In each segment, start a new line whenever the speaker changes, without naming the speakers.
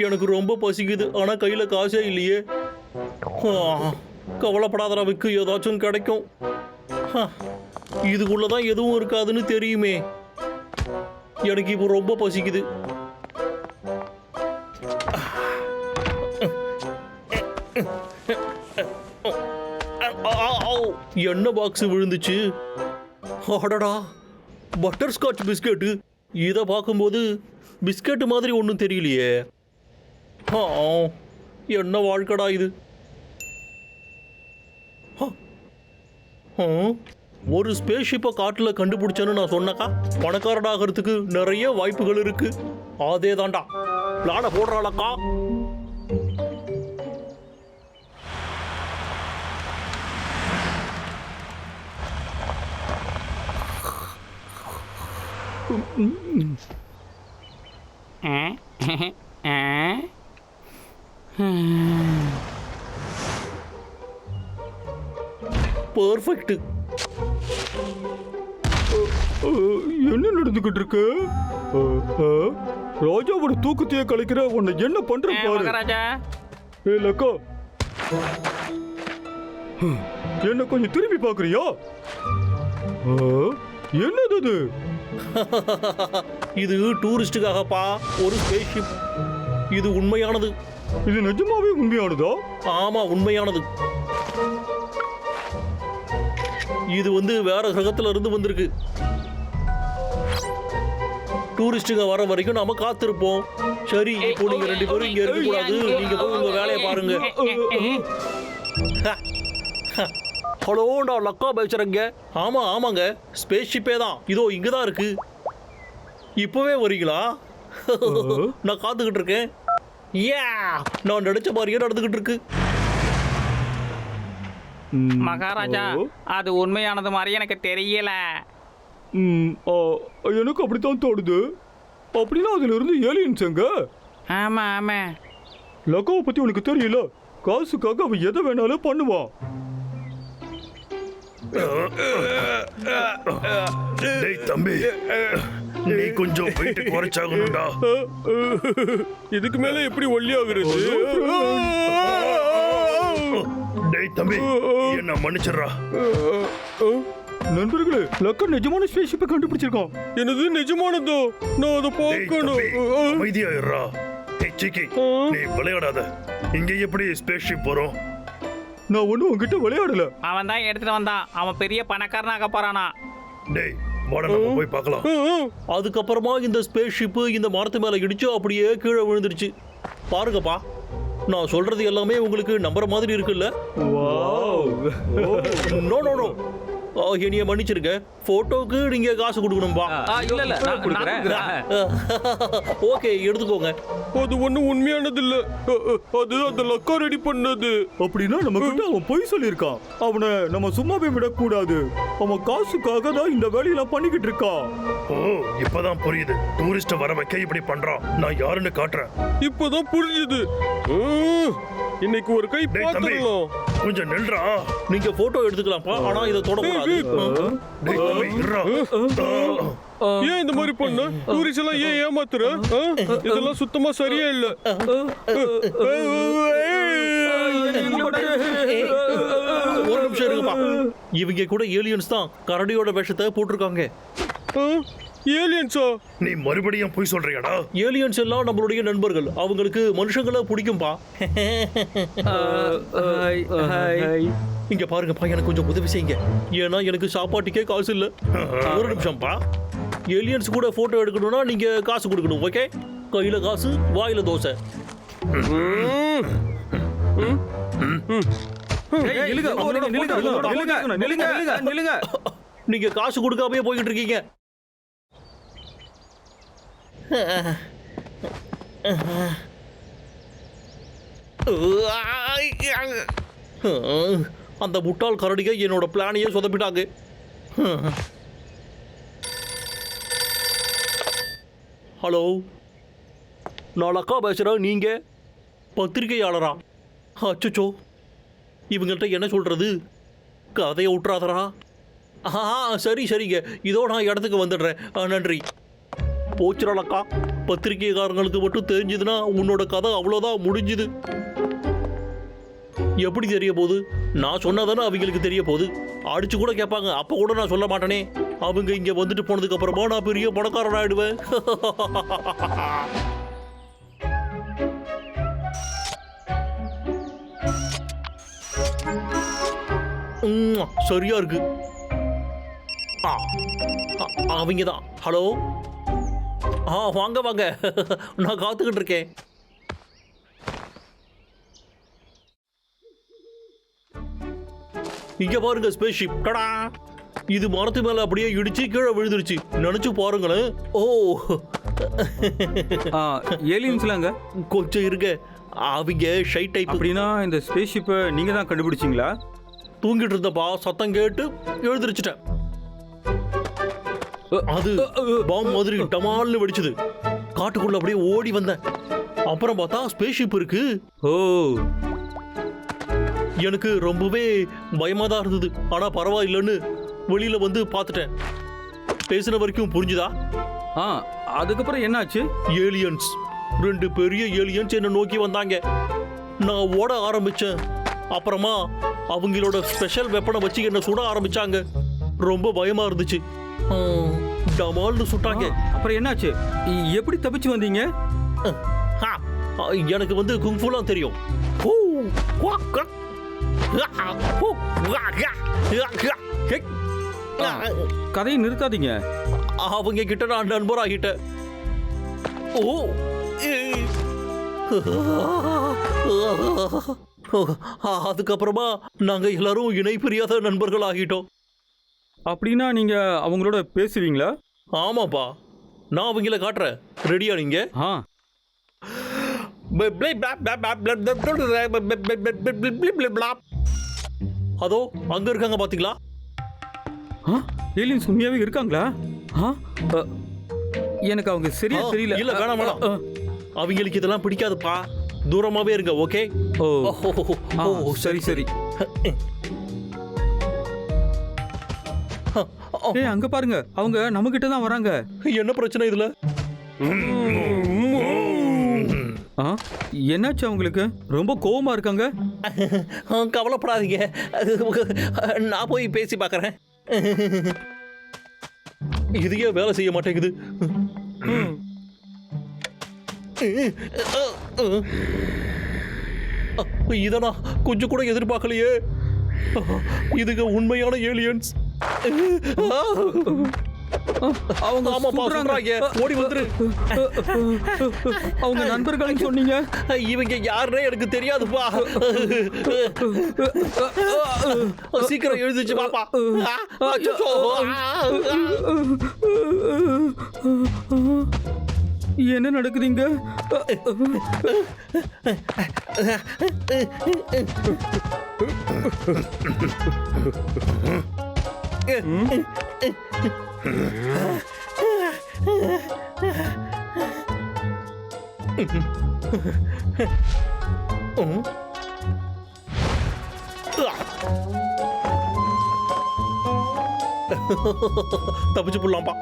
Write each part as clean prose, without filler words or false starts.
எனக்கு ரொம்ப பசிக்குது, ஆனா கையில காசே இல்லையே. கவலைப்படாதடா விக்கு, ஏதாச்சும் கிடைக்கும். இதுக்குள்ளதான் எதுவும் இருக்காதுன்னு தெரியுமே. எனக்கு இப்போ ரொம்ப பசிக்குது. என்ன பாக்ஸ் விழுந்துச்சு? அடடா, பட்டர் ஸ்காட்ச் பிஸ்கெட்டு. இதை பார்க்கும்போது பிஸ்கெட்டு மாதிரி ஒன்றும் தெரியலையே. என்ன வாழ்க்கடா இது? ஒரு ஸ்பேஸ் ஷிப்பை காட்டில் கண்டுபிடிச்சேன்னு நான் சொன்னக்கா, பணக்காரனாகிறதுக்கு நிறைய வாய்ப்புகள் இருக்கு. அதே தாண்டா பிளான போடுறாளக்கா. பெர்ஃபெக்ட்.
என்ன நடந்துகிட்டு இருக்கு? ராஜாவோட தூக்கத்தையே கலைக்கிற உன்னை என்ன பண்ற பாரு. ஏ லக்கா, என்ன கொஞ்சம் திரும்பி பாக்குறியா? என்னது அது?
இது டூரிஸ்டுக்காகப்பா, ஒரு ஸ்பேஸ் ஷிப். இது உண்மையானது.
இது நிஜமாவே உண்மையானதா?
ஆமா, உண்மையானது. இது வேற கிரகத்துல இருந்து வந்திருக்கு. டூரிஸ்டுங்க வர வரைக்கும் நாம காத்திருப்போம். சரி, இப்போ நீங்க 2 பேரும் இங்க இருக்க கூடாது. நீங்க போய் உங்க வேலையை பாருங்க. ஹலோ, நான் லக்கா பேசுறேங்க. ஆமாங்க, ஸ்பேஸ் ஷிப்பே தான். இதோ இங்கதான் இருக்கு. இப்பவே வரீங்களா? நான் காத்துக்கிட்டு இருக்கேன். நான் நினைச்ச மாதிரியே நடந்துகிட்டு இருக்கு.
மகாராஜா, அது உண்மையானது மாதிரி எனக்கு தெரியல.
எனக்கு அப்படித்தான் தோணுது. அப்படின்னா அதுல இருந்து ஏலியன்ஸ் எங்க?
ஆமா.
லக்காவை பத்தி உனக்கு தெரியல. காசுக்காக அவன் எதை வேணாலும் பண்ணுவான்.
தம்பி, நீ கொஞ்சம் வெயிட் குறைச்சாகணும்டா.
இதுக்கு மேல எப்படி ஒல்லியாகிறது?
டேய் தம்பி, என்ன மன்னிச்சிடுறா.
நண்பர்களே, லக்கா நிஜமான ஸ்பேஸ் ஷிப்பை கண்டுபிடிச்சிருக்கான். என்னது நிஜமானதோ? நான் அதை பார்க்கணும்.
அமைதியாயிடுறா. சிக்கி, நீ விளையாடாத. இங்க எப்படி ஸ்பேஸ் ஷிப் வரும்?
நான் ஒன்னும் உங்ககிட்ட விளையாடல.
அவன் தான் எடுத்துட்டு வந்தான். அவன் பெரிய பணக்காரனாக போறானா?
டேய், வாடா நம்ம போய் பார்க்கலாம்.
அதுக்கப்புறமா இந்த ஸ்பேஸ் ஷிப்பு இந்த மரத்து மேல இடிச்சு அப்படியே கீழே விழுந்துருச்சு. பாருங்கப்பா, நான் சொல்றது எல்லாமே உங்களுக்கு நம்புற மாதிரி இருக்குல்ல? நோ, என்னைய மன்னிச்சிருங்க. போட்டோக்கு நீங்க காசு கொடுக்கணும்பா.
இல்ல நான் கொடுக்குறேன்.
ஓகே, எடுத்துக்கோங்க.
அது ஒண்ணும் உண்மையானது இல்ல. அது அந்த லக்கா ரெடி பண்ணது. அப்படின்னா நம்ம கிட்ட அவன் பொய் சொல்லியிருக்கான். அவனை நம்ம சும்மாவே விடக்கூடாது. அவன் காசுக்காக தான் இந்த வேலையெல்லாம் பண்ணிக்கிட்டு இருக்கான்.
ஓ, இப்பதான் புரியுது. டூரிஸ்ட வர வைக்க இப்படி பண்றான். நான் யாருன்னு காட்டுறேன்.
இப்பதான் புரியுது. இன்னைக்கு ஒரு கை பாத்துறலாம்.
கொஞ்சம் நில்றா.
நீங்க போட்டோ எடுத்துக்கலாம்ப்பா, ஆனா இதை தொடக்கூடாது.
டேய் தம்பி, இருடா.
ஏன் இந்த மாதிரி பண்ண? டூரிஸ்ட் எல்லாம் ஏன் ஏமாத்துற? இதெல்லாம் சுத்தமா சரியா இல்ல.
ஒரு நிமிஷம் இருங்கப்பா. இவங்க கூட ஏலியன்ஸ் தான். கரடியோட வேஷத்தை போட்டிருக்காங்க.
ஏலியன்ஸா?
நீ மறுபடியும் போய் சொல்றியாடா?
ஏலியன்ஸ் எல்லாம் நம்மளுடைய நண்பர்கள். அவங்களுக்கு மனுஷங்களை பிடிக்கும்பா. இங்க பாருங்கப்பா, எனக்கு கொஞ்சம் உதவி செய்யுங்க. ஏன்னா எனக்கு சாப்பாட்டுக்கே காசு இல்ல. ஒரு நிமிஷம்ப்பா. ஏலியன்ஸ் கூட போட்டோ எடுக்கணும்னா நீங்க காசு கொடுக்கணும். ஓகே, கையில காசு, வாயில தோசை. நீங்க காசு கொடுக்காமயே போய்கிட்டு இருக்கீங்க. அந்த முட்டாள் கரடியை என்னோட பிளானையே சொதப்பிட்டாங்க. ஹலோ, நான் அக்கா பேசுகிறேன். நீங்கள் பத்திரிகையாளரா? அச்சோ, இவங்கள்ட்ட என்ன சொல்கிறது? கதையை விட்டுறாதரா. சரிங்க, இதோ நான் இடத்துக்கு வந்துடுறேன். நன்றி. போச்சுடாலக்கா. பத்திரிகைக்காரங்களுக்கு மட்டும் தெரிஞ்சதுன்னா உன்னோட கதை அவ்வளோதான் முடிஞ்சுது. எப்படி தெரிய போகுது? நான் சொன்னாதானே அவங்களுக்கு தெரிய போகுது. அடிச்சு கூட கேட்பாங்க, அப்போ கூட நான் சொல்ல மாட்டேனே. அவங்க இங்க வந்துட்டு போனதுக்கு அப்புறமா நான் பெரிய பணக்காரன் ஆயிடுவேன். சரியா இருக்கு. அவங்க தான். ஹலோ, வாங்க வாங்க, நான் காத்துக்கிட்டு இருக்கேன். இங்க பாருங்க ஸ்பேஸ்ஷிப். டடா, இது மரத்து மேல அப்படியே இடிச்சு கீழே விழுந்துருச்சு. நினைச்சு பாருங்களேன். ஓ,
ஏலியன்ஸ்லாங்க
கொஞ்சம் இருங்க. அவங்க ஷை டைப்.
அப்படின்னா இந்த ஸ்பேஸ் ஷிப்பை நீங்க தான் கண்டுபிடிச்சிங்களா?
தூங்கிட்டு இருந்தப்பா சத்தம் கேட்டு எழுந்திருச்சிட்டேன். அது பாம் மாதிரி டமால்னு வெடிச்சது. காட்டுக்குள்ள அப்படியே ஓடி வந்தேன். அப்புறம் பார்த்தா ஸ்பேஸ் ஷிப் இருக்கு.
ஓ,
எனக்கு ரொம்பவே பயமா தான் இருந்தது. ஆனா பரவாயில்லைன்னு வெளியில வந்து பார்த்துட்டேன். பேசின வரைக்கும் புரிஞ்சுதா?
அதுக்கப்புறம் என்னாச்சு?
ஏலியன்ஸ், 2 பெரிய ஏலியன்ஸ் என்ன நோக்கி வந்தாங்க. நான் ஓட ஆரம்பிச்சேன். அப்புறமா அவங்களோட ஸ்பெஷல் வெப்பனை வச்சு என்ன சுட ஆரம்பிச்சாங்க. ரொம்ப பயமா இருந்துச்சு. டமால்னு சுட்டாங்க.
அப்புறம் என்னாச்சு? எப்படி தப்பிச்சு வந்தீங்க?
எனக்கு வந்து குங்ஃபுலாம் தெரியும்.
கதையை நிறுத்தாதீங்க.
அவங்க கிட்ட நான் நண்பராகிட்டேன். ஓ, அதுக்கப்புறமா நாங்க எல்லாரும் இணை பிரியாத நண்பர்கள் ஆகிட்டோம்.
அப்படின்னா நீங்க அவங்களோட பேசுவீங்களா?
ஆமாப்பா, நான் அவங்கள காட்டுறேன். ரெடியா நீங்க? அதோ அங்க இருக்காங்க பாத்தீங்களா?
ஏலியன்ஸ் உண்மையாவே இருக்காங்களா? எனக்கு அவங்க சரியா தெரியல.
இல்ல, வேணாம் வேணாம், அவங்களுக்கு இதெல்லாம் பிடிக்காதுப்பா. தூரமாவே இருங்க. ஓகே.
ஓ, சரி சரி. அங்க பாருங்க, அவங்க நம்ம கிட்ட தான் வராங்க.
என்ன பிரச்சனை இதுல?
என்னாச்சு அவங்களுக்கு? ரொம்ப கோவமா இருக்காங்க.
கவலைப்படாதீங்க, நான் போய் பேசி பார்க்கறேன். இதையே வேலை செய்ய மாட்டேங்குது. இதை நான் கொஞ்சம் கூட எதிர்பார்க்கலையே. இதுங்க உண்மையான ஏலியன்ஸ்.
அவங்க
ஓடி வந்துரு.
அவங்க நண்பர்கள் சொன்னீங்க.
இவங்க யாருன்னே எனக்கு தெரியாதுப்பா. சீக்கிரம் எழுந்துச்சு பாப்பா.
என்ன நடக்குதுங்க?
தப்பிச்சு போடலாம்ப்பா.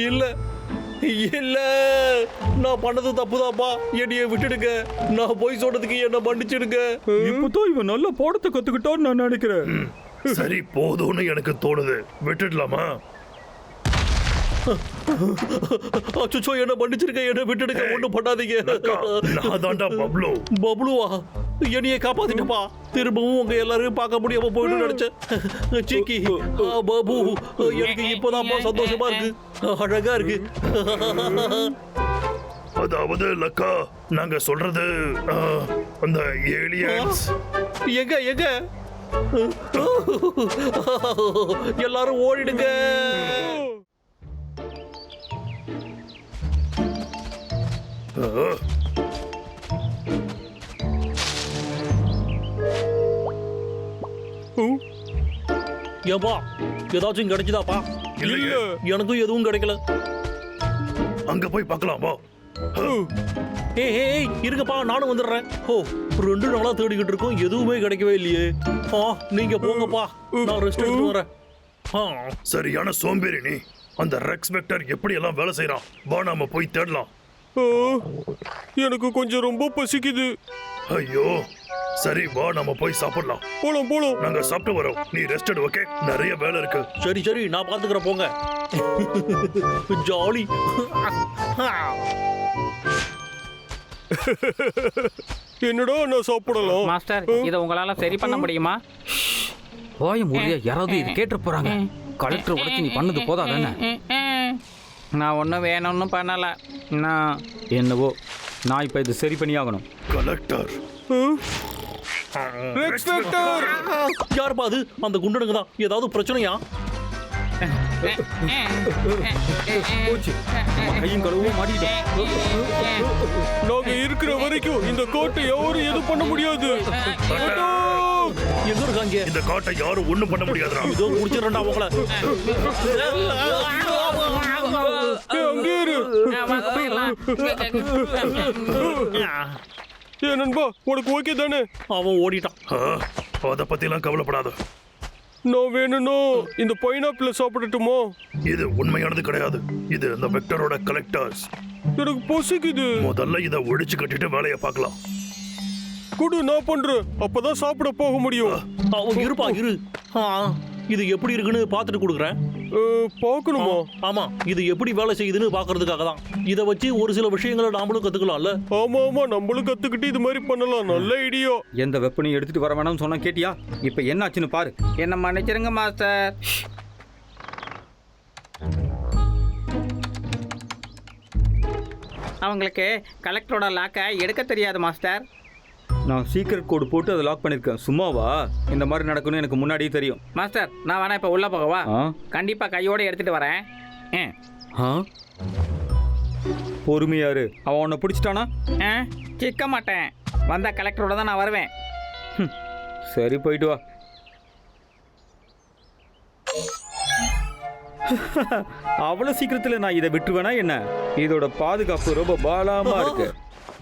இல்ல இல்ல, நான் பண்ணது தப்புதாப்பா. என்னைய விட்டுடுங்க. நான் போய் சொல்றதுக்கு என்ன மன்னிச்சிடுங்க.
இப்பதான் இவன் நல்ல பாடத்தை கத்துக்கிட்டான்னு நான் நினைக்கிறேன்.
சரி, போதும்னு எனக்கு தோணுது. விட்டுடலாமா?
அச்சோ, என்ன மன்னிச்சிருக்க, என்ன விட்டுடுங்க. ஒண்ணும் பண்ணாதீங்க.
நான் தாண்டா பப்ளு.
பப்ளுவா? என்னைய காப்பாத்திட்டப்பா. திரும்பவும் உங்க எல்லாரையும் பார்க்க முடியாம போயிட்டு நினைச்சேன். சீக்கி, பாபு, எனக்கு இப்பதான்ப்பா சந்தோஷமா இருக்கு. அழகா இருக்கு.
அதாவது லக்கா, நாங்க சொல்றது அந்த ஏலியன்ஸ்
எங்க எங்க எல்லாரும் ஓடிடுங்க. ஏப்பா ஏதாச்சும் கிடைச்சதாப்பா?
இல்லையே.
எனக்கும் எதுவும் கிடைக்கல.
அங்க போய் பார்க்கலாம் வா.
ஏய் இருங்கப்பா, நானும் வந்துடுறேன். ஓ 2 நாளா தேடிக்கிட்டு இருக்கோம், எதுவுமே கிடைக்கவே இல்லையே. நீங்க போங்கப்பா, நான் ரெஸ்ட் எடுத்து வரேன்.
சரியான சோம்பேறி நீ. அந்த ரெக்ஸ் வெக்டர் எப்படி எல்லாம் வேலை செய்யறான். வா நாம போய் தேடலாம்.
எனக்கு கொஞ்சம் ரொம்ப பசிக்குது.
ஐயோ சரி வா நாம போய் சாப்பிடலாம்.
போலாம் போலாம்.
நாங்க சாப்பிட்டு வரோம், நீ ரெஸ்ட் எடு. ஓகே, நிறைய வேலை இருக்கு.
சரி சரி, நான் பாத்துக்கிறேன், போங்க. ஜாலி.
என்னடா நான் சாப்பிடலாம்.
மாஸ்டர் இதை உங்களால சரி பண்ண முடியுமா?
போய முடியா, யாராவது இது கேட்டு போறாங்க. கலெக்டர் உடச்சு நீ பண்ணது போதாதானே?
நான் ஒன்றும் வேணும்னு பண்ணலை. நான்
என்னவோ நான் இப்ப இது சரி பண்ணி ஆகணும்.
Collector
Rex vector.
யாருப்பா அது? அந்த குண்டனுங்க தான். ஏதாவது பிரச்சனையா?
போச்சு, நம்ம கையும் கழுவும் மாட்டிக்கிட்டோம்.
நாங்க இருக்கிற வரைக்கும் இந்த கோட்டை யாரும் எதுவும் பண்ண முடியாது.
எங்க இருக்காங்க?
இந்த காட்டை யாரும் ஒண்ணும் பண்ண முடியாதுடா.
இதோ முடிச்சிடறா உங்களை.
அங்கே இரு. நண்பா, உனக்கு ஓகே தானே?
அவன் ஓடிட்டான்.
அத பத்தி எல்லாம் கவலைப்படாத.
நான் வேணும்னா இந்த பைனாப்பிள் சாப்பிடட்டுமா?
இது உண்மையானது கிடையாது. இது அந்த வெக்டரோட கலெக்டர்ஸ்.
எனக்கு பசிக்குது.
முதல்ல இதை ஒழிச்சு கட்டிட்டு வேலையை பார்க்கலாம்.
குடு, நான் பண்றேன். அப்பதான் சாப்பிட போக முடியும்.
அவன் இருப்பா இரு. இது எப்படி இருக்குன்னு பார்த்துட்டு கொடுக்குறேன்.
பார்க்கணுமா?
ஆமா, இது எப்படி வேலை செய்யுதுன்னு பார்க்கறதுக்காக தான். இதை வச்சு ஒரு சில விஷயங்களை நாமளும் கத்துக்கலாம்ல.
ஆமா ஆமா, நம்மளும் கத்துக்கிட்டு இது மாதிரி பண்ணலாம். நல்ல ஐடியா.
எந்த வெப்பனையும் எடுத்துட்டு வர வேணாம்னு சொன்னா கேட்டியா? இப்ப என்ன ஆச்சுன்னு பாரு.
என்ன மன்னிச்சிருங்க மாஸ்டர். அவங்களுக்கு கலெக்டரோட லாக்கை எடுக்க தெரியாது மாஸ்டர்.
நான் சீக்ரெட் கோடு போட்டு அதை லாக் பண்ணிருக்கேன். சும்மாவா? இந்த மாதிரி நடக்கணும்னு எனக்கு முன்னாடியே தெரியும்.
மாஸ்டர் நான் வேணா இப்போ உள்ள போகவா?
ஆ?
கண்டிப்பா கையோட எடுத்துட்டு வரேன்.
ஆ? பொறுமையாரு. அவன் உன்னை பிடிச்சிட்டானா?
சிக்க மாட்டேன். வந்த கலெக்டரோட தான் நான் வருவேன்.
சரி, போயிட்டு வா. அவ்வளவு சீக்கிரத்துல நான் இதை விட்டுருவேனா என்ன? இதோட பாதுகாப்பு ரொம்ப பாலமா இருக்கு.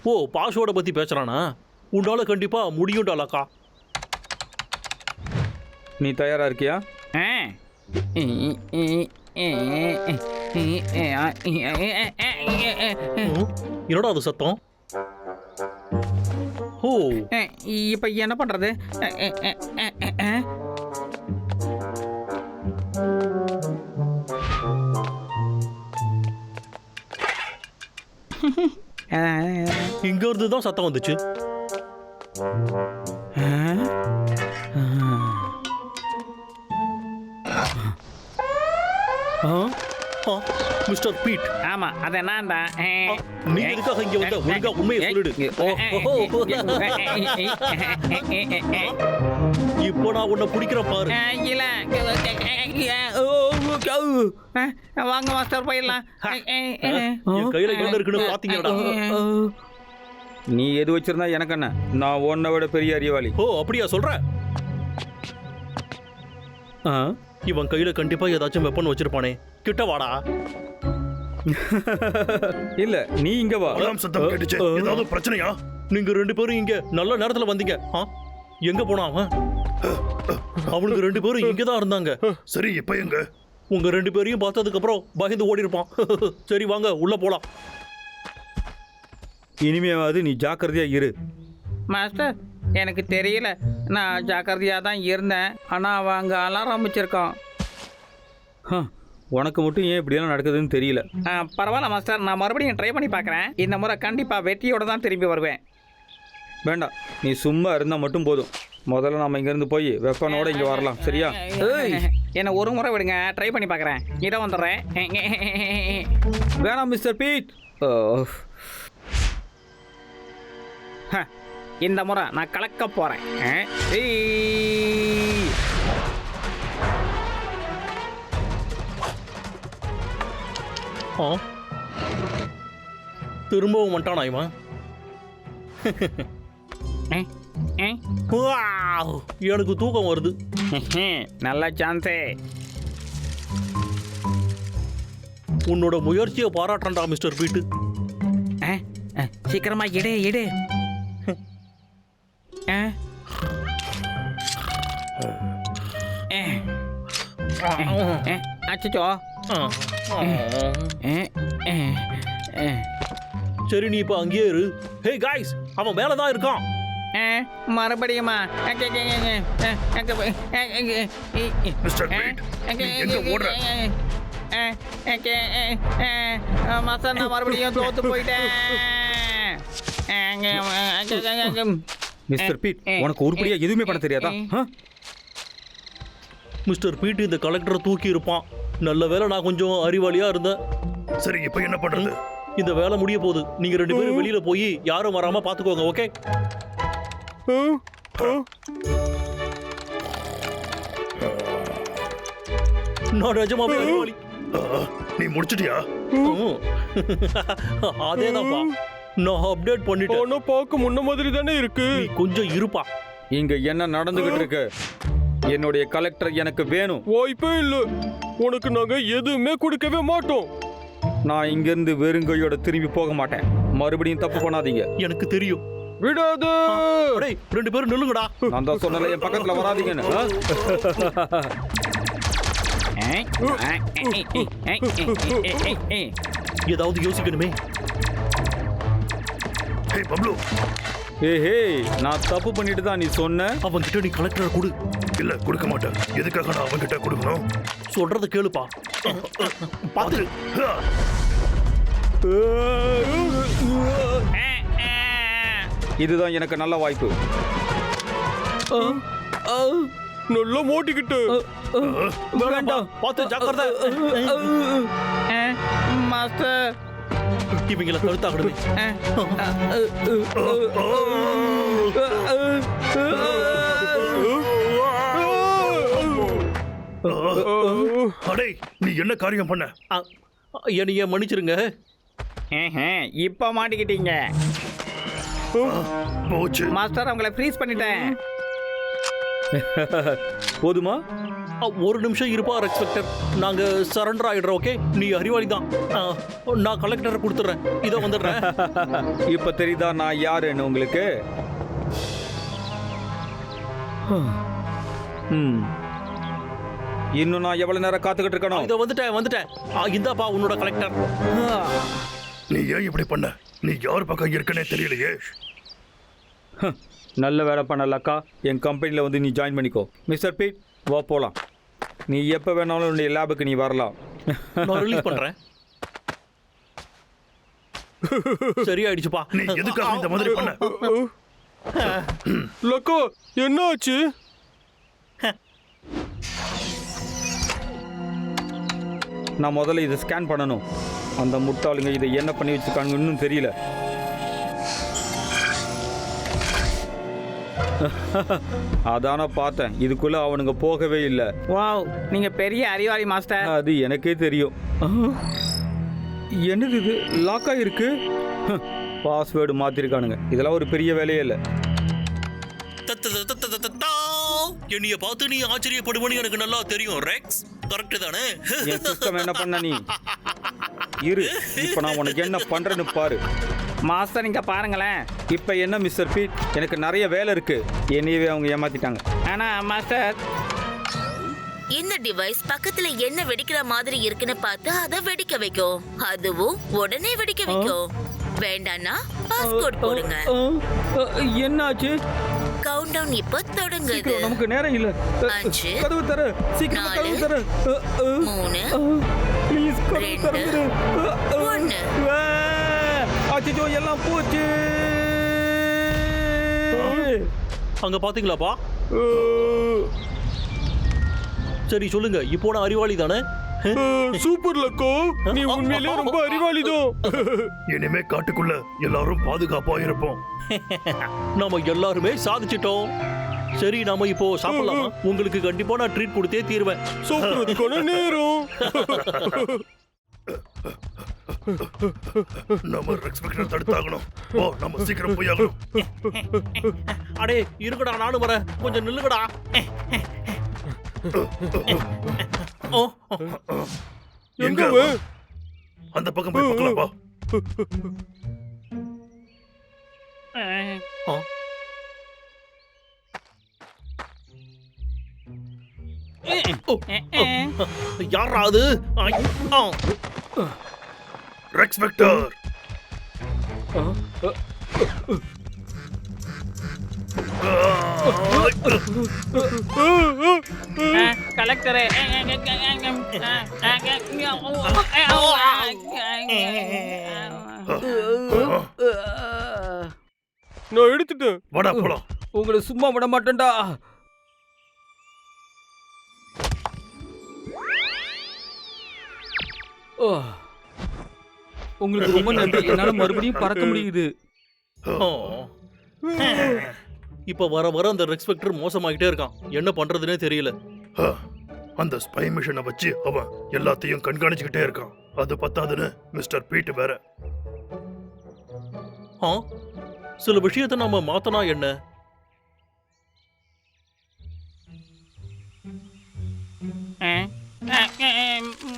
ஓ, பாஸ்வேர்டை பத்தி பேசுறானா? உன்னால கண்டிப்பா முடியும்டாலக்கா.
நீ தயாரா இருக்கியா?
என்னடா அது சத்தம்? ஓ,
இப்ப என்ன பண்றது?
இங்க இருந்து தான் சத்தம் வந்துச்சு. Mister Pete.
ஆமா, அது நான் தான்.
நீ எதுக்காக இங்க வந்த? ஒழுங்கா உண்மையை சொல்லிடு. இப்போ நான் உன்னை பிடிக்கிறேன் பாரு.
இல்ல, வாங்க மாஸ்டர் போயிடலாம்.
என் கையில என்ன இருக்குன்னு பாத்தீங்கடா.
நீ எது வச்சிருந்தா எனக்கு என்ன? நான் உன்னை விட பெரிய அறிவாளி.
ஓ, அப்படியா சொல்ற? இவன் கையில கண்டிப்பா ஏதாச்சும் வெப்பன் வச்சிருப்பானே. கிட்ட வாடா.
இல்ல, நீ இங்க வா.
அலாம் சத்தம் கேட்டுச்சு. ஏதாவது பிரச்சனையா?
நீங்க 2 பேரும் இங்க நல்ல நேரத்துல வந்தீங்க. எங்க போனா அவன்? அவனுக்கு 2 பேரும் இங்க தான் இருந்தாங்க.
சரி, இப்ப எங்க?
உங்க 2 பேரையும் பார்த்ததுக்கு அப்புறம் பயந்து ஓடி இருப்பான். சரி வாங்க உள்ள போலாம்.
இனிமேவாது நீ ஜாக்கிரதையா இரு.
மாஸ்டர் எனக்கு தெரியல, நான் ஜாக்கிரதையா தான் இருந்தேன். ஆனா அவன் அங்க அலாரம் வச்சிருக்கான்.
உனக்கு மட்டும் ஏன் இப்படியெல்லாம் நடக்குதுன்னு தெரியல.
பரவாயில்ல மாஸ்டர், நான் மறுபடியும் ட்ரை பண்ணி பார்க்குறேன். இந்த முறை கண்டிப்பா வெற்றியோட தான் திரும்பி வருவேன்.
வேண்டாம், நீ சும்மா இருந்தா மட்டும் போதும். முதல்ல நாம இங்கிருந்து போய் வெப்பனோட இங்க வரலாம். சரியா?
என்ன ஒரு முறை விடுங்க, ட்ரை பண்ணி பார்க்குறேன். இதை வந்துடுறேன்.
வேணாம் மிஸ்டர் பீட்.
இந்த முறை நான் கலக்க போறேன்.
திரும்பவும் வந்துட்டானா இவன்? வாவ், எனக்கு தூக்கம் வருது.
நல்ல சான்ஸே.
உன்னோட முயற்சியை பாராட்டண்டா மிஸ்டர் பீட்டு.
சீக்கிரமா எடு. அச்சோ.
சரி, நீ இப்ப அங்கேயே இரு. ஹே காய்ஸ், அவன் மேல தான் இருக்கான்.
மறுபடியுமா?
மிஸ்டர் பீட், நீ எங்க ஓடுற?
மாஸ்டர், நான் மறுபடியும் தோத்து போயிட்டேன்.
மிஸ்டர் பீட், உனக்கு உருப்படியா எதுவுமே பண்ண தெரியாதா?
மிஸ்டர் பீட் இந்த கலெக்டரை தூக்கி இருப்பான். நல்ல வேளை நான் கொஞ்சம் அறிவாளியா இருந்தேன்.
சரி, இப்போ என்ன பண்றது?
இந்த வேலை முடிய போகுது. நீங்க 2 பேரும் வெளியில போய் யாரும் வராம பாத்துக்கோங்க, ஓகே? நான் நிஜமாவே அறிவாளி.
நீ முடிச்சிட்டியா?
அதேதான்ப்பா, நான் அப்டேட் பண்ணிட்டேன்.
ஆனா பார்க்க முன்ன மாதிரி தானே இருக்கு.
நீ கொஞ்சம் இருப்பா.
இங்க என்ன நடந்துகிட்டு இருக்கு? என்னுடைய கலெக்டர் எனக்கு வேணும்.
வாய்ப்பே இல்ல. உனக்கு நாங்க எதுவுமே கொடுக்கவே மாட்டோம்.
நான் இங்கிருந்து வெறுங்கையோட திரும்பி போக மாட்டேன். மறுபடியும் தப்பு பண்ணாதீங்க.
எனக்கு தெரியும்.
விடாத.
டேய், 2 பேரும் நில்லுங்கடா.
நான் தான் சொன்னல என் பக்கத்துல வராதீங்கன்னு.
ஏதாவது யோசிக்கணுமே.
ஹே பப்ளு,
ஏஹே, நான் தப்பு பண்ணிட்டு தான் நீ சொன்ன.
அவன் கிட்ட நீ கலெக்டரை கொடு.
இல்ல கொடுக்க மாட்டேன். எதுக்காக நான் அவன்கிட்ட கொடுக்கணும்?
சொல்றத கேளுப்பா. பாத்து.
இதுதான் எனக்கு நல்ல வாய்ப்பு.
நல்லா மோட்டிக்கிட்டு.
வேண்டாம், பாத்து ஜாக்கிரதை.
மாஸ்டர்,
இவங்கள கழுத்தாகணுமே.
அடே, நீ என்ன காரியம் பண்ண?
என்னைய மன்னிச்சிருங்க.
இப்ப மாட்டிக்கிட்டீங்க.
போச்சு.
மாஸ்டர், அவங்கள ஃப்ரீஸ் பண்ணிட்டேன்.
போதுமா?
ஒரு நிமிஷம் இருப்பா ரெஸ்பெக்டர். நாங்க சரண்டர் ஆயிடுறோம், ஓகே? நீ அறிவாளி தான். நான் கலெக்டரை கொடுத்துட்றேன். இதோ வந்துடுறேன்.
இப்ப தெரியுதா நான் யாருன்னு உங்களுக்கு? இன்னும் நான் எவ்வளவு நேரம் காத்துக்கிட்டு இருக்கணும்?
இதோ வந்துட்டேன். இந்தாப்பா உன்னோட கலெக்டர்.
நீ ஏன் இப்படி பண்ண? நீ யார் பக்கம் இருக்கனே தெரியலையே.
நல்ல வேலை பண்ணலக்கா. என் கம்பெனியில் வந்து நீ ஜாயின் பண்ணிக்கோ. மிஸ்டர் பீட், வா போகலாம். நீ எப்போ வேணாலும் உன்னுடைய லேபுக்கு நீ வரலாம்.
நான் ரிலீஸ் பண்றேன். சரியாயிடுச்சுப்பா.
நீ எதுக்காக இந்த மாதிரி பண்ண?
லக்கா, என்ன ஆச்சு?
நான் முதல்ல இதை ஸ்கேன் பண்ணணும். அந்த முட்டாளுங்க இதை என்ன பண்ணி வச்சுருக்காங்க இன்னும் தெரியல. அதான பார்த்தேன். இதுக்குள்ள அவனுங்க போகவே இல்லை.
வாவ், நீங்க பெரிய அறிவாளி மாஸ்டர்.
அது எனக்கே தெரியும். என்னது இது? லாக்கா இருக்கு. பாஸ்வேர்டு மாத்திருக்கானுங்க. இதெல்லாம் ஒரு பெரிய வேலையே இல்லை.
என்னைய பார்த்து நீ ஆச்சரியப்படுவன்னு எனக்கு நல்லா தெரியும் ரெக்ஸ். கரெக்ட் தானே?
என் சிஸ்டம் என்ன பண்ண நீ? இரு, இப்ப நான் உனக்கு என்ன பண்றேன்னு பாரு.
மாஸ்டர், இங்க பாருங்களேன்.
இப்ப என்ன மிஸ்டர் பீட், எனக்கு நிறைய வேலை இருக்கு. என்னையவே அவங்க ஏமாத்திட்டாங்க.
ஆனா மாஸ்டர்,
இந்த டிவைஸ் பக்கத்துல என்ன வெடிக்கிற மாதிரி இருக்குன்னு பார்த்து அதை வெடிக்க வைக்கும். அதுவும் உடனே வெடிக்க வைக்கும். வேண்டானா பாஸ்கோட் போடுங்க.
என்னாச்சு?
கவுண்ட் டவுன் இப்ப தொடங்குது.
நமக்கு நேரம் இல்ல.
5
கதவு தர, சீக்கிரம் கதவு தர.
3
ப்ளீஸ் கதவு தரங்க.
1
அச்சோ, எல்லாம் போச்சு.
அங்க பாத்தீங்களாப்பா? சரி சொல்லுங்க, இப்போ நான் அறிவாளி தானே?
சூப்பர் லக்கோ, நீ உண்மையிலே ரொம்ப அறிவாளிதான்.
இனிமே காட்டுக்குள்ள எல்லாரும் பாதுகாப்பா இருப்போம்.
நாம எல்லாருமே சாதிச்சிட்டோம். சரி, நாம இப்போ சாப்பிடலாமா? உங்களுக்கு கண்டிப்பா நான் ட்ரீட் கொடுத்தே தீருவேன்.
சாப்பிடுறதுக்கான நேரம்.
நம்ம ரெஸ்பெக்டர் தடுத்தாகணும். ஓ, நம்ம சீக்கிரம் போய் ஆகணும்.
அடே இருக்குடா, நானும் வரேன், கொஞ்சம் நில்லுங்கடா. ஓ,
எங்க
எங்க
அவன்? அந்த பக்கம் போய் பார்க்கலாம் வா.
ஆ. ஓ, யாரா அது? ஐ, ஆ.
ரெஸ்பெக்டர்
கலெக்டரே.
நான் எடுத்துட்டேன்.
வாடா போலாம்.
உங்களை சும்மா விட மாட்டேன்டா. ஓ, உங்களுக்கு ரொம்ப நன்றி. என்னால மறுபடியும் பறக்க முடியுது.
ஓ. இப்ப வர வர அந்த ரெஸ்பெக்டர் மோசமாகிட்டே இருக்கான். என்ன பண்றதுனே தெரியல.
ஆ, அந்த ஸ்பை மிஷனை வச்சு அவன் எல்லாத்தையும் கண்காணிச்சுக்கிட்டே இருக்கான். அது பத்தாதுன்னு மிஸ்டர் பீட் வேற.
ஆ, சில விஷயத்தை நாம மாத்தனா என்ன?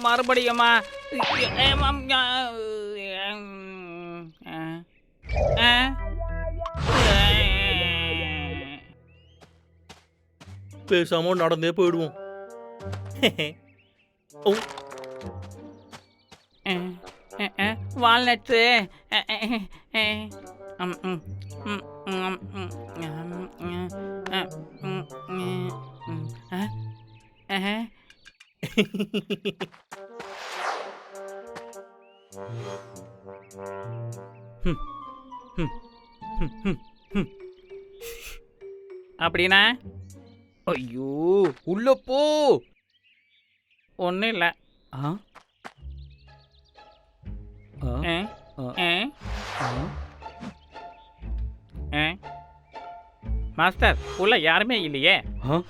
மறுபடியுமா?
பேசாம நடந்தே போயிடுவோம். ஓ,
வால்நட்ஸு. அப்படின்னா
ஐயோ, உள்ள போ.
ஒன்றும் இல்லை.
ஆ? ஆ? ஆ?
மாஸ்டர், உள்ள யாருமே இல்லையே.
ஆ?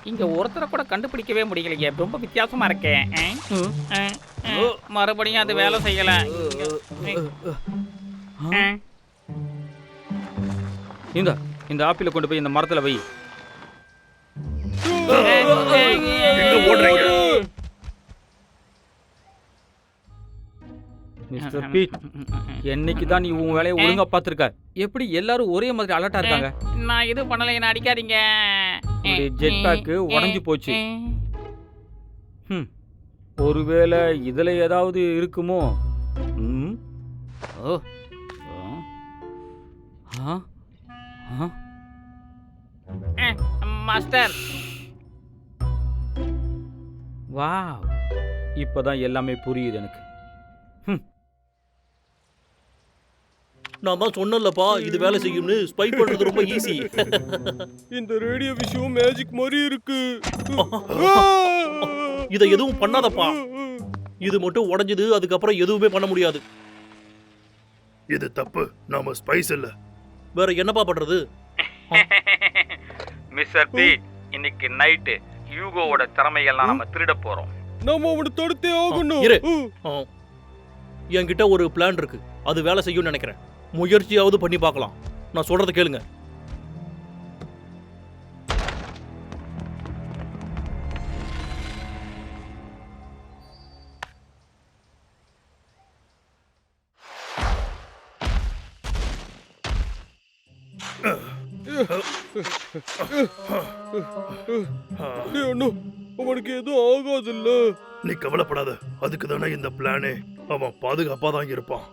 இங்க ஒருத்தரை கூட கண்டுபிடிக்கவே முடியலையே. ரொம்ப வித்தியாசமா இருக்கேன். மறுபடியும் அது வேலை செய்யல.
இந்த ஆப்பிள கொண்டு போய் இந்த மரத்துல வை.
எங்க ஓடுறீங்க?
மிஸ்டர் பீட், என்னைக்கு தான் நீ உன் வேலையை ஒழுங்கா பார்த்திருக்க? எப்படி எல்லாரும் ஒரே மாதிரி அலர்ட்டா இருக்காங்க?
நான் இது பண்ணல, என்ன அடிக்காதீங்க.
ஜெட் பேக் உடைஞ்சு போச்சு. ஒருவேளை இதுல ஏதாவது இருக்குமோ? ம்? ஓ. ஆ? ஆ?
மாஸ்டர்,
வாவ், இப்பதான் எல்லாமே புரியுது எனக்கு.
நான் தான் சொன்னேன்லப்பா, இது வேலை செய்யும்னு. ஸ்பை பண்றது ரொம்ப ஈஸி.
இந்த ரேடியோ விஷயம் மேஜிக் மாதிரி இருக்கு.
இதை எதுவும் பண்ணாதப்பா. இது மட்டும் உடைஞ்சது, அதுக்கப்புறம் எதுவுமே பண்ண முடியாது.
இது தப்பு. நாம ஸ்பைஸ் இல்ல.
வேற என்னப்பா பண்றது?
மிஸ்டர் பீட், இன்னைக்கு நைட்டு யூகோவோட திறமையெல்லாம் நம்ம திருட போறோம்.
நாம அவனை தடுத்தே ஆகணும்.
இரு. என்கிட்ட ஒரு பிளான் இருக்கு. அது வேலை செய்யும்னு நினைக்கிறேன். முயற்சியாவது பண்ணி பார்க்கலாம். நான் சொல்றத கேளுங்க.
அவனுக்கு எதுவும் ஆகாதுல்ல.
நீ கவலைப்படாத. அதுக்கு தானே இந்த பிளானே. அவன் பாதுகாப்பா தான் இருப்பான்.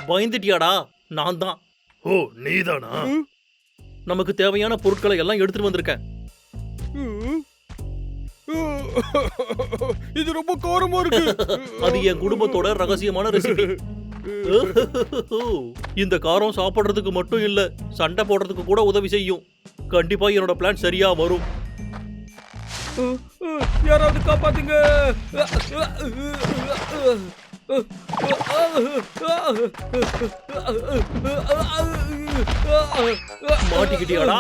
பயந்துட்டியாடா? நான் தான்.
ஓ, நீதானா?
நமக்கு தேவையான பொருட்களை எல்லாம் எடுத்துட்டு வந்திருக்கேன்.
இது ரொம்ப காரமா இருக்கு.
அது என் குடும்பத்தோட ரகசியமான ரெசிபி. இந்த காரம் சாப்பிடுறதுக்கு மட்டும் இல்ல, சண்டை போடுறதுக்கு கூட உதவி செய்யும். கண்டிப்பா என்னோட பிளான் சரியா வரும்.
யாராவது காப்பாத்துங்க.
மாட்டிக்கிட்டியாடா?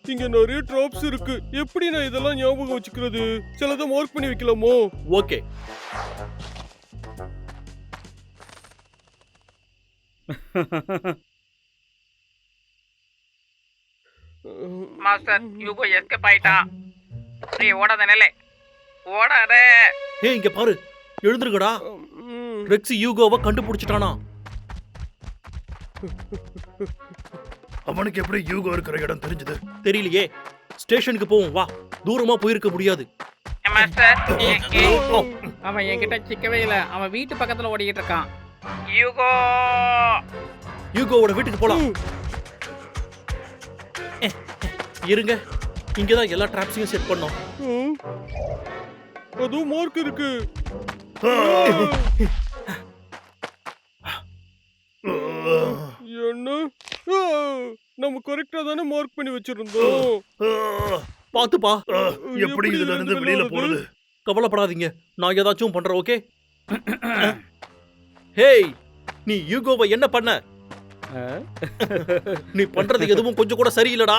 இங்க நிறைய டிராப்ஸ் இருக்கு. எப்படி நான் இதெல்லாம் ஞாபகம் வச்சுக்கிறது? சிலதை மார்க் பண்ணி வைக்கலாமோ?
ஓகே.
மாஸ்டர் யூகோ எஸ்கேப் ஆயிட்டான். நீ ஓடாத நிலை, ஓடாத.
ஏய் இங்க பாரு, எழுந்துருங்கடா. ரெக்ஸ் யூகோவை கண்டுபிடிச்சிட்டானா?
அவனுக்கு எப்படி யூகோ இருக்கிற இடம் தெரிஞ்சது?
தெரியலையே. ஸ்டேஷனுக்கு போவோம் வா. தூரமா போயிருக்க முடியாது.
மாஸ்டர் அவன் என்கிட்ட சிக்கவே இல்ல. அவன் வீட்டு பக்கத்துல ஓடிக்கிட்டு இருக்கான். யூகோ
யூகோவோட வீட்டுக்கு போலாம். இருங்க, இங்கதான் எல்லா டிராப்ஸையும் செட் பண்ணோம்.
அதுவும் மார்க் இருக்கு. என்ன? நம்ம கரெக்டா தானே மார்க் பண்ணி வச்சிருந்தோம்.
பாத்துப்பா.
எப்படி இதுல இருந்து வெளியில போறது?
கவலைப்படாதீங்க, நான் ஏதாச்சும் பண்றேன். ஓகே. ஹேய், நீ யூகோவை என்ன பண்ண? நீ பண்றது எதுவும் கொஞ்சம் கூட சரியில்லடா.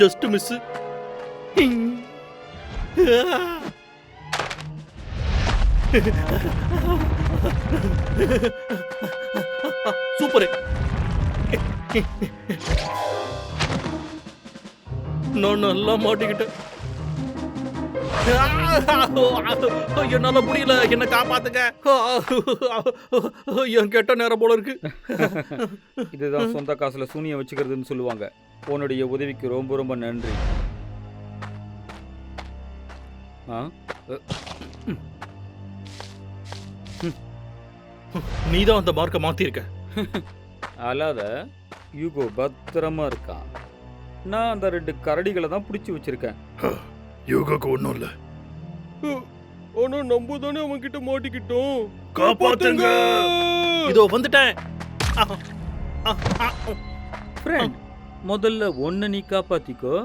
Just miss. சூப்பர். நான் நல்லா மாட்டிக்கிட்டேன். என்னால முடியல, என்ன காப்பாத்துங்க. என் கெட்ட நேரம் போல இருக்கு.
இதுதான் சொந்த காசுல சூனியம் வச்சுக்கிறதுன்னு சொல்லுவாங்க. உன்னுடைய உதவிக்கு ரொம்ப ரொம்ப நன்றி.
நீதான் அந்த மார்க்கை மாத்திருக்க.
அல்லாத யூகோ பத்திரமா இருக்கான். நான் அந்த 2 கரடிகளை தான் பிடிச்சி வச்சிருக்கேன்.
யூகோக்கு ஒண்ணும் இல்ல.
ஆனா நம்ம தானே அவன் கிட்ட மாட்டிக்கிட்டோம்.
காப்பாத்துங்க.
இதோ வந்துட்டேன்.
ஃப்ரெண்ட், முதல்ல ஒன்ன நீ காப்பாத்திக்கோ.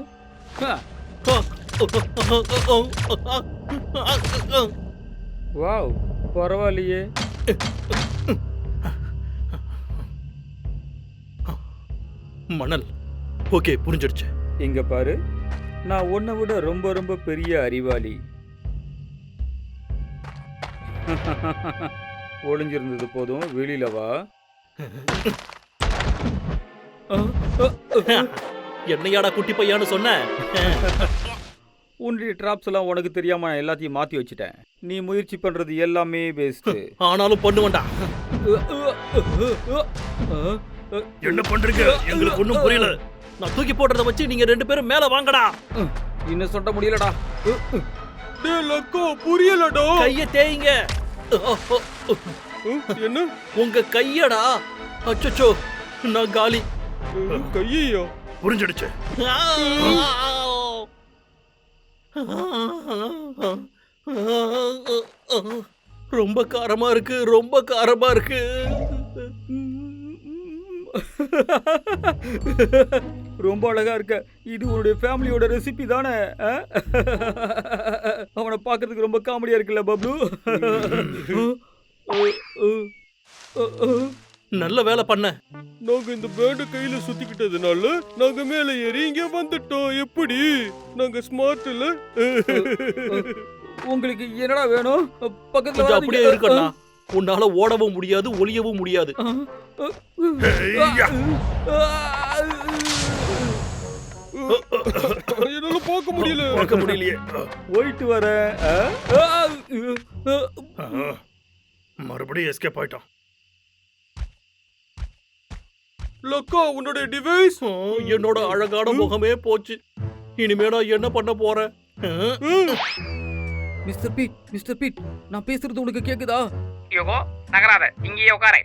வாவ், பரவாயில்லையே.
மணல். ஓகே, புரிஞ்சிடுச்சு.
இங்க பாரு, நான் உன்னை விட ரொம்ப ரொம்ப பெரிய அறிவாளி. ஒளிஞ்சிருந்தது போதும், வெளியில வா.
என்னையாடா குட்டி பையான்னு சொன்ன?
உன்னுடைய டிராப்ஸ் எல்லாம் உனக்கு தெரியாம நான் எல்லாத்தையும் மாத்தி வச்சுட்டேன். நீ முயற்சி பண்றது எல்லாமே வேஸ்ட்.
ஆனாலும் பண்ணுவேன்டா.
என்ன பண்றீங்க? எங்களுக்கு ஒண்ணும் புரியல.
நான் தூக்கி போடுறத வச்சு நீங்க 2 பேரும் மேல வாங்கடா.
இன்னும் சொல்ல முடியலடா.
டேய் லக்கோ, புரியலடா.
கைய தேய்ங்க.
என்ன?
உங்க கையடா. அச்சச்சோ, நான் காலி.
கையா?
புரிஞ்சிடுச்சு.
ரொம்ப காரமா இருக்கு, ரொம்ப காரமா இருக்கு.
ரொம்ப அழகா இருக்க. இது உன்னுடைய ஃபேமிலியோட ரெசிபி தானே? அவனை பார்க்கறதுக்கு ரொம்ப காமெடியா இருக்குல்ல பப்ளு?
நல்ல வேலை பண்ண.
நாங்க இந்த பேண்ட கையில சுத்திக்கிட்டதுனால நாங்க மேல ஏறி இங்க வந்துட்டோம். எப்படி? நாங்க ஸ்மார்ட் இல்ல?
உங்களுக்கு என்னடா வேணும்? பக்கத்துல
கொஞ்சம் அப்படியே இருக்கண்ணா. உன்னால ஓடவும் முடியாது, ஒளியவும் முடியாது.
என்னால பார்க்க முடியல.
பார்க்க முடியலையே.
போயிட்டு வர.
மறுபடியும் எஸ்கேப் ஆயிட்டான்.
லக்கா, உன்னோட டிவைஸ்.
என்னோட அழகான முகமே போச்சு. இனிமே நான் என்ன பண்ண போறேன்?
மிஸ்டர் பீட், நான் பேசுறது உனக்கு கேக்குதா?
யோகோ, நகராத, இங்கேயே உட்காரே.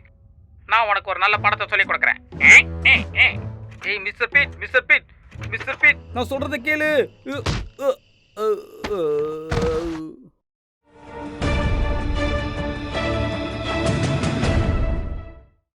நான் உனக்கு ஒரு நல்ல படத்தை சொல்லி கொடுக்குறேன். ஏய் மிஸ்டர் பீட்,
மிஸ்டர் பீட் நான் சொல்றத கேளு